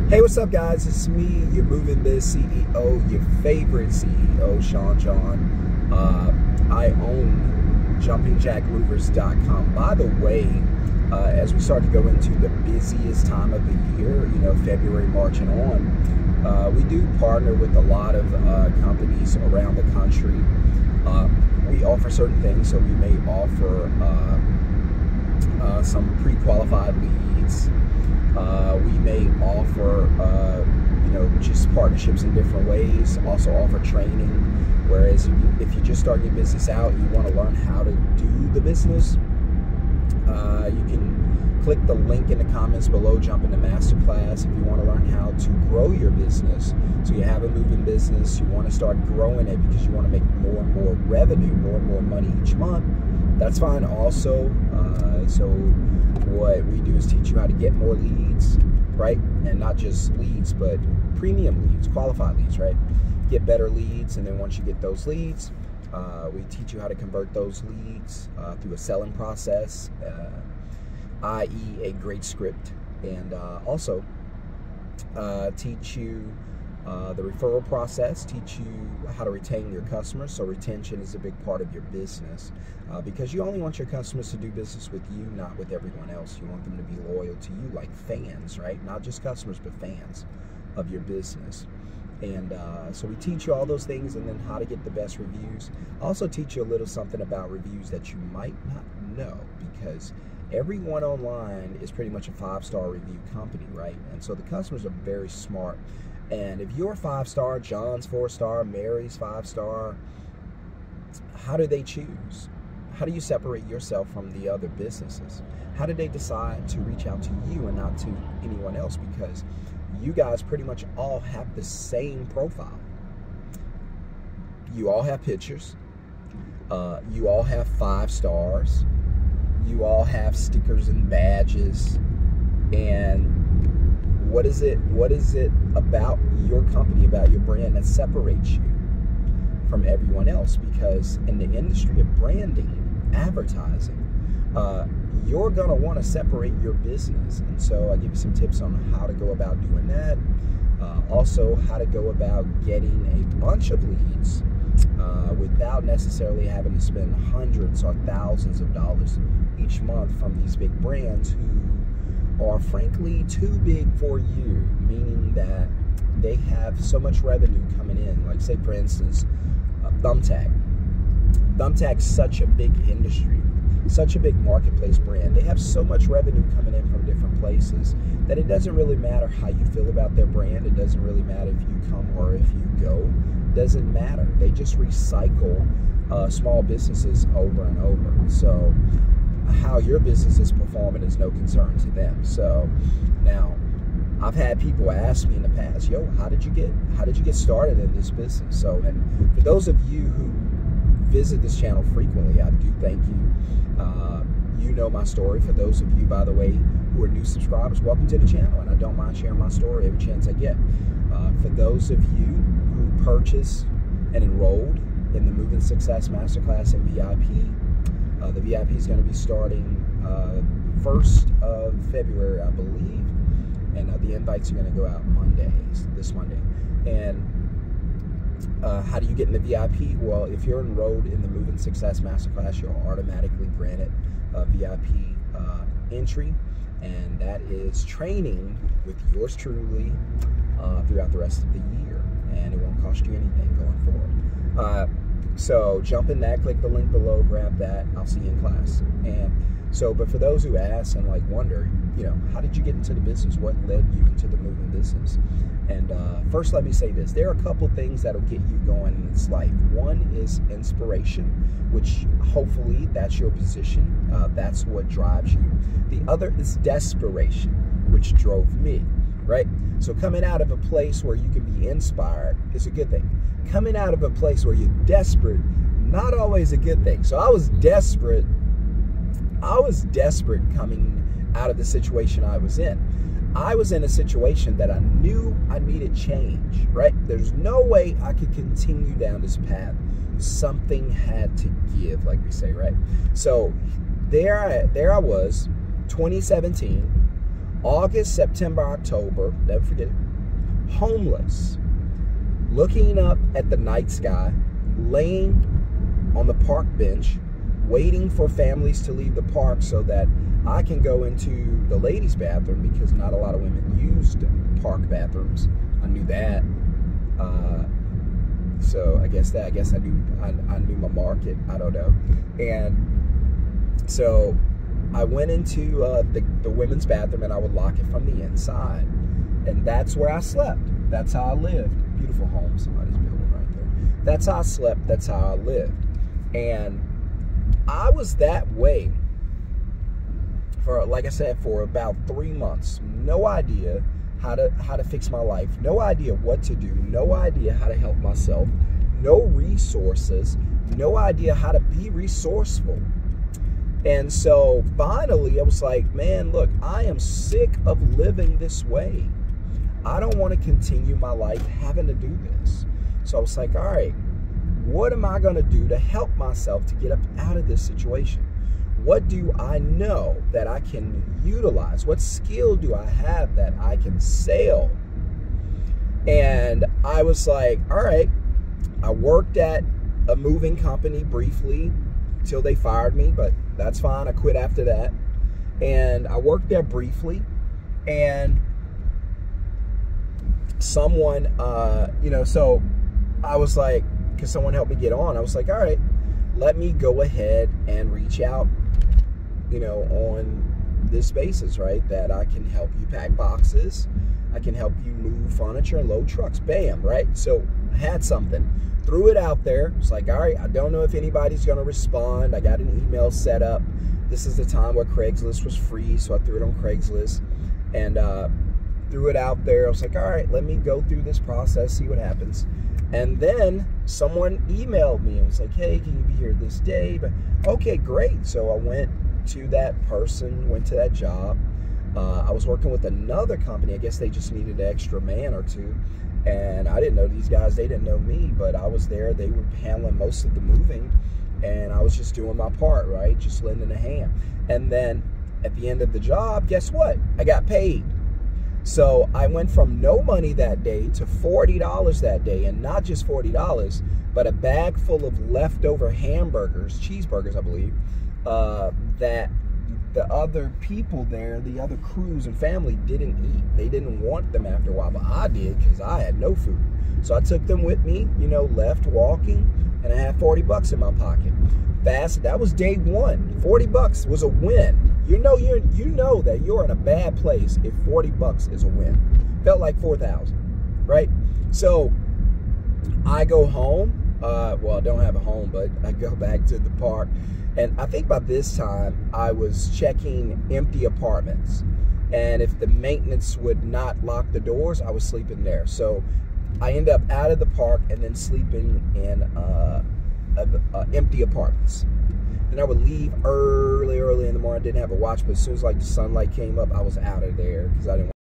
Hey, what's up, guys? It's me, your Moving Biz CEO, your favorite CEO, Sean John. I own JumpingJackMovers.com. By the way, as we start to go into the busiest time of the year, February, March, and on, we do partner with a lot of companies around the country. We offer certain things, so we may offer some pre-qualified leads. We may offer, just partnerships in different ways. Also offer training. Whereas if you just start your business out, you want to learn how to do the business, you can click the link in the comments below, jump into masterclass. If you want to learn how to grow your business, so you have a moving business, you want to start growing it because you want to make more and more revenue, more and more money each month, that's fine also. So what we do is teach you how to get more leads, right? And not just leads, but premium leads, qualified leads, right? Get better leads, and then once you get those leads, we teach you how to convert those leads through a selling process, i.e. a great script, and also teach you the referral process, teach you how to retain your customers. So retention is a big part of your business because you only want your customers to do business with you, not with everyone else. You want them to be loyal to you like fans, right? Not just customers, but fans of your business. And so we teach you all those things, and then how to get the best reviews. I also teach you a little something about reviews that you might not know, because everyone online is pretty much a 5-star review company, right? And so the customers are very smart. And if you're 5-star, John's 4-star, Mary's 5-star, how do they choose? How do you separate yourself from the other businesses? How did they decide to reach out to you and not to anyone else? Because you guys pretty much all have the same profile. You all have pictures. You all have 5 stars. You all have stickers and badges. And what is it about your company, about your brand, that separates you from everyone else? Because in the industry of branding, advertising, you're gonna want to separate your business. And so I give you some tips on how to go about doing that. Also, how to go about getting a bunch of leads without necessarily having to spend hundreds or thousands of dollars each month from these big brands who are frankly too big for you, meaning that they have so much revenue coming in. Like, say for instance, Thumbtack. Thumbtack's such a big industry, such a big marketplace brand. They have so much revenue coming in from different places that it doesn't really matter how you feel about their brand. It doesn't really matter if you come or if you go. It doesn't matter. They just recycle small businesses over and over. So how your business is performing is no concern to them. So now, I've had people ask me in the past, yo, how did you get started in this business? So, and for those of you who visit this channel frequently, I do thank you. You know my story. For those of you, by the way, who are new subscribers, welcome to the channel, and I don't mind sharing my story every chance I get. For those of you who purchased and enrolled in the Moving Success Masterclass and VIP, the VIP is going to be starting 1st of February, I believe, and the invites are going to go out this Monday. And how do you get in the VIP? Well, if you're enrolled in the Moving Success Masterclass, you're automatically granted a VIP entry, and that is training with yours truly throughout the rest of the year, and it won't cost you anything going forward. So jump in that, click the link below, grab that. I'll see you in class. And so, but for those who ask and wonder, how did you get into the business? What led you into the moving business? And first, let me say this. There are a couple things that'll get you going in this life. One is inspiration, which hopefully that's your position. That's what drives you. The other is desperation, which drove me, right? So coming out of a place where you can be inspired is a good thing. Coming out of a place where you're desperate, not always a good thing. So I was desperate coming out of the situation I was in. I was in a situation that I knew I needed change, right? There's no way I could continue down this path. Something had to give, like we say, right? So there I was, 2017, August, September, October, never forget it, homeless, looking up at the night sky, laying on the park bench, waiting for families to leave the park so that I can go into the ladies' bathroom, because not a lot of women used park bathrooms. I knew that. So I guess I knew my market. I don't know. And so I went into the women's bathroom, and I would lock it from the inside. And that's where I slept. That's how I lived. Beautiful home somebody's building right there. That's how I slept. That's how I lived. And I was that way for, like I said, for about 3 months. No idea how to fix my life. No idea what to do. No idea how to help myself. No resources. No idea how to be resourceful. And so finally I was like, man, look, I am sick of living this way. I don't want to continue my life having to do this. So I was like, all right, what am I going to do to help myself to get up out of this situation? What do I know that I can utilize? What skill do I have that I can sell? And I was like, all right, I worked at a moving company briefly until they fired me, but that's fine. I quit after that. And I worked there briefly, and someone, so I was like, because someone helped me get on, I was like, all right, let me go ahead and reach out, on this basis, right? That I can help you pack boxes. I can help you move furniture and load trucks. Bam, right? So I had something. Threw it out there. It's like, all right, I don't know if anybody's going to respond. I got an email set up. This is the time where Craigslist was free, so I threw it on Craigslist and threw it out there. I was like, all right, let me go through this process, see what happens. And then someone emailed me and was like, hey, can you be here this day? But okay, great. So I went to that person, went to that job. I was working with another company. I guess they just needed an extra man or two. And I didn't know these guys. They didn't know me, but I was there. They were handling most of the moving, and I was just doing my part, right? Just lending a hand. And then at the end of the job, guess what? I got paid. So I went from no money that day to $40 that day, and not just $40, but a bag full of leftover hamburgers, cheeseburgers, I believe, that the other people there, the other crews and family didn't eat. They didn't want them after a while, but I did because I had no food. So I took them with me, left walking, and I had 40 bucks in my pocket. Fast, that was day one. 40 bucks was a win. You know that you're in a bad place if 40 bucks is a win. Felt like 4,000, right? So I go home. Well, I don't have a home, but I go back to the park. And I think by this time, I was checking empty apartments. And if the maintenance would not lock the doors, I was sleeping there. So I end up out of the park and then sleeping in empty apartments. And I would leave early in the morning. I didn't have a watch, but as soon as the sunlight came up, I was out of there because I didn't